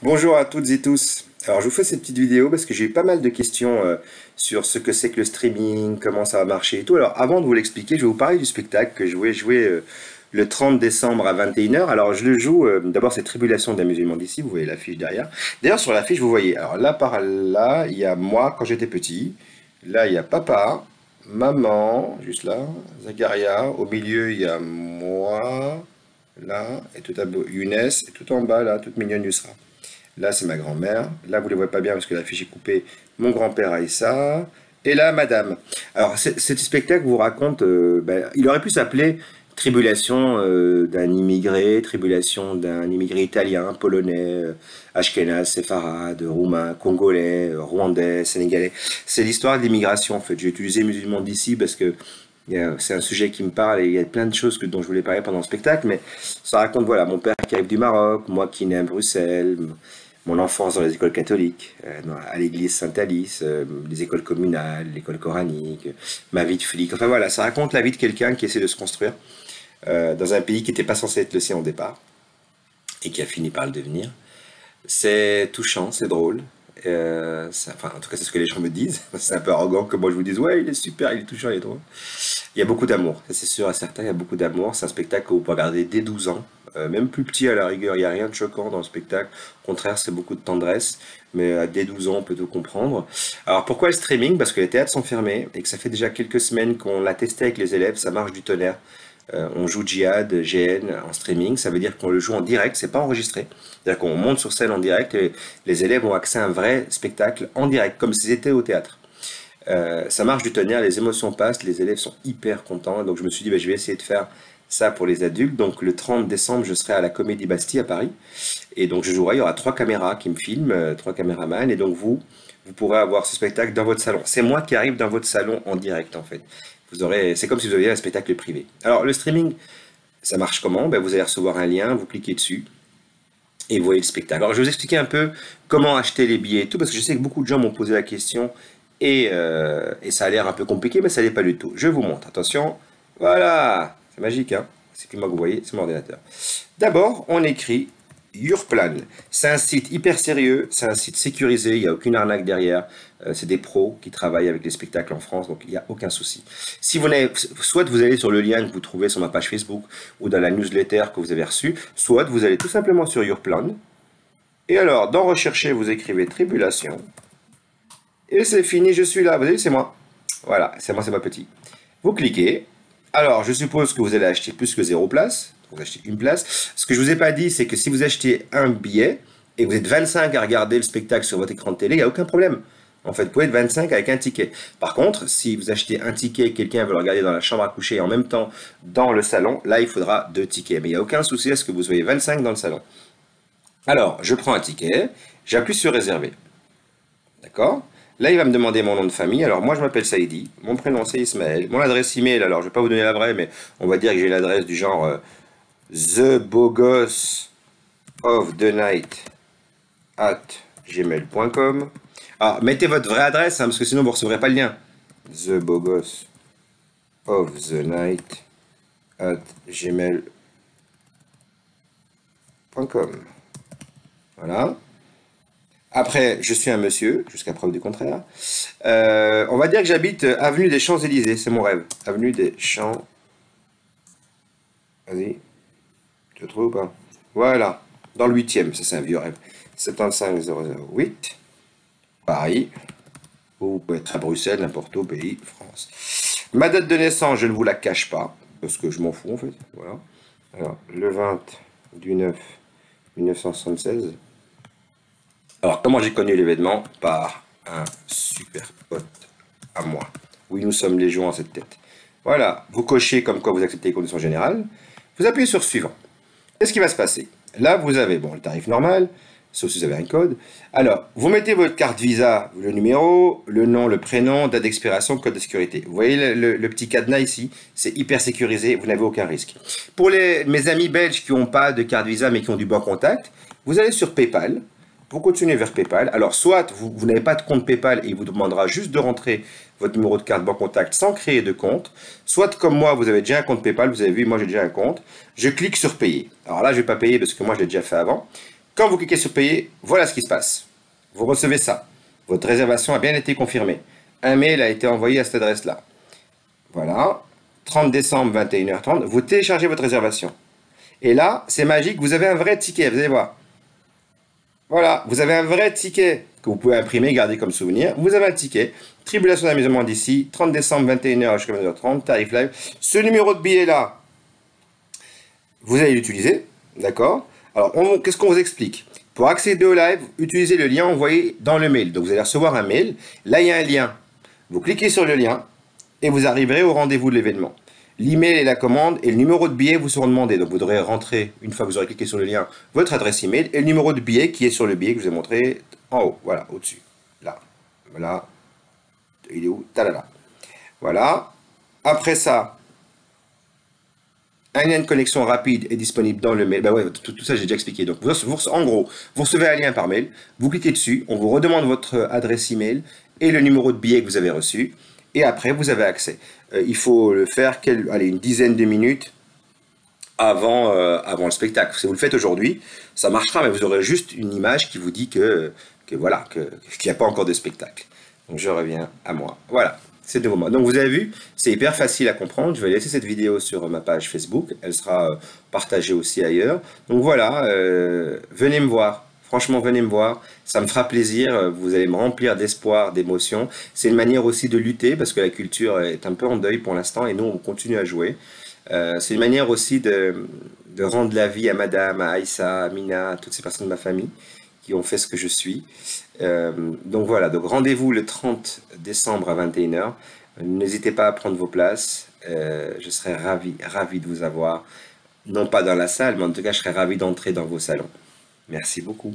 Bonjour à toutes et tous. Alors je vous fais cette petite vidéo parce que j'ai eu pas mal de questions sur ce que c'est que le streaming, comment ça va marcher et tout. Alors avant de vous l'expliquer, je vais vous parler du spectacle que je vais jouer le 30 décembre à 21 h. Alors je le joue, d'abord c'est Tribulation d'un musulman d'ici, vous voyez l'affiche derrière. D'ailleurs sur l'affiche vous voyez, alors là par là, il y a moi quand j'étais petit. Là il y a papa, maman, juste là, Zacharia. Au milieu il y a moi, là, et tout à Younes, et tout en bas là, toute mignonne Yusra. Là, c'est ma grand-mère. Là, vous ne les voyez pas bien parce que l'affiche est coupée. Mon grand-père Aïssa. Et là, madame. Alors, ce spectacle vous raconte... il aurait pu s'appeler Tribulation d'un immigré, Tribulation d'un immigré italien, polonais, ashkénaze, séfarade, roumain, congolais, rwandais, sénégalais. C'est l'histoire de l'immigration, en fait. J'ai utilisé musulmans d'ici parce que c'est un sujet qui me parle et il y a plein de choses dont je voulais parler pendant le spectacle, mais ça raconte, voilà, mon père qui arrive du Maroc, moi qui né à Bruxelles, mon enfance dans les écoles catholiques, à l'église Sainte-Alice, les écoles communales, l'école coranique, ma vie de flic. Enfin voilà, ça raconte la vie de quelqu'un qui essaie de se construire dans un pays qui n'était pas censé être le sien au départ et qui a fini par le devenir. C'est touchant, c'est drôle. Enfin, en tout cas, c'est ce que les gens me disent. C'est un peu arrogant que moi je vous dise, ouais, il est super, il est touchant, il est drôle. Il y a beaucoup d'amour, ça c'est sûr et certain, il y a beaucoup d'amour. C'est un spectacle que vous pouvez regarder dès 12 ans, même plus petit à la rigueur, il n'y a rien de choquant dans le spectacle. Au contraire, c'est beaucoup de tendresse, mais dès 12 ans, on peut tout comprendre. Alors pourquoi le streaming? Parce que les théâtres sont fermés et que ça fait déjà quelques semaines qu'on l'a testé avec les élèves, ça marche du tonnerre. On joue Djihad, GN en streaming, ça veut dire qu'on le joue en direct, c'est pas enregistré. C'est-à-dire qu'on monte sur scène en direct et les élèves ont accès à un vrai spectacle en direct, comme s'ils étaient au théâtre. Ça marche du tonnerre, les émotions passent, les élèves sont hyper contents. Donc je me suis dit, je vais essayer de faire ça pour les adultes. Donc le 30 décembre, je serai à la Comédie Bastille à Paris. Et donc je jouerai, il y aura 3 caméras qui me filment, 3 caméramans. Et donc vous pourrez avoir ce spectacle dans votre salon. C'est moi qui arrive dans votre salon en direct en fait. C'est comme si vous aviez un spectacle privé. Alors le streaming, ça marche comment? Vous allez recevoir un lien, vous cliquez dessus et vous voyez le spectacle. Alors je vais vous expliquer un peu comment acheter les billets et tout, parce que je sais que beaucoup de gens m'ont posé la question et ça a l'air un peu compliqué, mais ça n'est pas du tout. Je vous montre, attention, voilà, c'est magique, hein, c'est plus moi que vous voyez, c'est mon ordinateur. D'abord, on écrit Yourplan. C'est un site hyper sérieux, c'est un site sécurisé, il n'y a aucune arnaque derrière. C'est des pros qui travaillent avec les spectacles en France, donc il n'y a aucun souci. Si vous n'avez, soit vous allez sur le lien que vous trouvez sur ma page Facebook ou dans la newsletter que vous avez reçue, soit vous allez tout simplement sur Yourplan. Et alors, dans Rechercher, vous écrivez Tribulation. Et c'est fini, je suis là. Vous avez vu, c'est moi. Voilà, c'est moi, c'est ma petite. Vous cliquez. Alors, je suppose que vous allez acheter plus que 0 place. Vous achetez une place. Ce que je ne vous ai pas dit, c'est que si vous achetez un billet et vous êtes 25 à regarder le spectacle sur votre écran de télé, il n'y a aucun problème. En fait, vous pouvez être 25 avec un ticket. Par contre, si vous achetez un ticket et quelqu'un veut le regarder dans la chambre à coucher et en même temps dans le salon, là, il faudra 2 tickets. Mais il n'y a aucun souci à ce que vous soyez 25 dans le salon. Alors, je prends un ticket, j'appuie sur réserver. D'accord? Là, il va me demander mon nom de famille. Alors, moi, je m'appelle Saïdi. Mon prénom, c'est Ismaël. Mon adresse email, alors, je ne vais pas vous donner la vraie, mais on va dire que j'ai l'adresse du genre thebogosofthenight@gmail.com. Alors, mettez votre vraie adresse, hein, parce que sinon, vous ne recevrez pas le lien. thebogosofthenight@gmail.com. Voilà. Après, je suis un monsieur, jusqu'à preuve du contraire. On va dire que j'habite avenue des Champs-Élysées, c'est mon rêve. Avenue des Champs... Vas-y, tu le trouves ou pas? Voilà, dans le 8e, ça c'est un vieux rêve. 75008, Paris, ou vous pouvez être à Bruxelles, n'importe où, pays, France. Ma date de naissance, je ne vous la cache pas, parce que je m'en fous en fait. Voilà. Alors, le 20 du 9 1976. Alors, comment j'ai connu l'événement? Par un super pote à moi. Oui, nous sommes légion en cette tête. Voilà, vous cochez comme quoi vous acceptez les conditions générales. Vous appuyez sur suivant. Qu'est-ce qui va se passer? Là, vous avez le tarif normal, sauf si vous avez un code. Alors, vous mettez votre carte Visa, le numéro, le nom, le prénom, date d'expiration, code de sécurité. Vous voyez le petit cadenas ici? C'est hyper sécurisé, vous n'avez aucun risque. Pour mes amis belges qui n'ont pas de carte Visa mais qui ont du bon contact, vous allez sur PayPal. Vous continuez vers PayPal. Alors, soit vous n'avez pas de compte PayPal et il vous demandera juste de rentrer votre numéro de carte banque contact sans créer de compte. Soit comme moi, vous avez déjà un compte PayPal, vous avez vu, moi j'ai déjà un compte. Je clique sur payer. Alors là, je ne vais pas payer parce que moi je l'ai déjà fait avant. Quand vous cliquez sur payer, voilà ce qui se passe. Vous recevez ça. Votre réservation a bien été confirmée. Un mail a été envoyé à cette adresse-là. Voilà. 30 décembre, 21h30. Vous téléchargez votre réservation. Et là, c'est magique. Vous avez un vrai ticket. Vous allez voir. Voilà. Vous avez un vrai ticket que vous pouvez imprimer, garder comme souvenir. Vous avez un ticket. Tribulation d'amusement d'ici. 30 décembre, 21h jusqu'à 22h30. Tarif live. Ce numéro de billet-là, vous allez l'utiliser. D'accord? Alors, qu'est-ce qu'on vous explique? Pour accéder au live, utilisez le lien envoyé dans le mail. Donc, vous allez recevoir un mail. Là, il y a un lien. Vous cliquez sur le lien et vous arriverez au rendez-vous de l'événement. L'email et la commande et le numéro de billet vous seront demandés. Donc, vous devrez rentrer, une fois que vous aurez cliqué sur le lien, votre adresse email et le numéro de billet qui est sur le billet que je vous ai montré en haut. Voilà, au-dessus. Là. Voilà. Il est où? Talala. Voilà. Après ça, un lien de connexion rapide est disponible dans le mail. Ben ouais, tout ça, j'ai déjà expliqué. Donc, en gros, vous recevez un lien par mail, vous cliquez dessus, on vous redemande votre adresse email et le numéro de billet que vous avez reçu. Et après, vous avez accès. Il faut le faire une dizaine de minutes avant le spectacle. Si vous le faites aujourd'hui, ça marchera, mais vous aurez juste une image qui vous dit qu'il n'y a pas encore de spectacle. Donc, je reviens à moi. Voilà. C'est de moment. Donc vous avez vu, c'est hyper facile à comprendre. Je vais laisser cette vidéo sur ma page Facebook. Elle sera partagée aussi ailleurs. Donc voilà, venez me voir. Franchement, venez me voir. Ça me fera plaisir. Vous allez me remplir d'espoir, d'émotion. C'est une manière aussi de lutter parce que la culture est un peu en deuil pour l'instant et nous, on continue à jouer. C'est une manière aussi de rendre la vie à Madame, à Aïssa, à Mina, à toutes ces personnes de ma famille qui ont fait ce que je suis. Donc voilà, donc rendez-vous le 30 décembre à 21h. N'hésitez pas à prendre vos places. Je serai ravi de vous avoir. Non pas dans la salle, mais en tout cas, je serai ravi d'entrer dans vos salons. Merci beaucoup.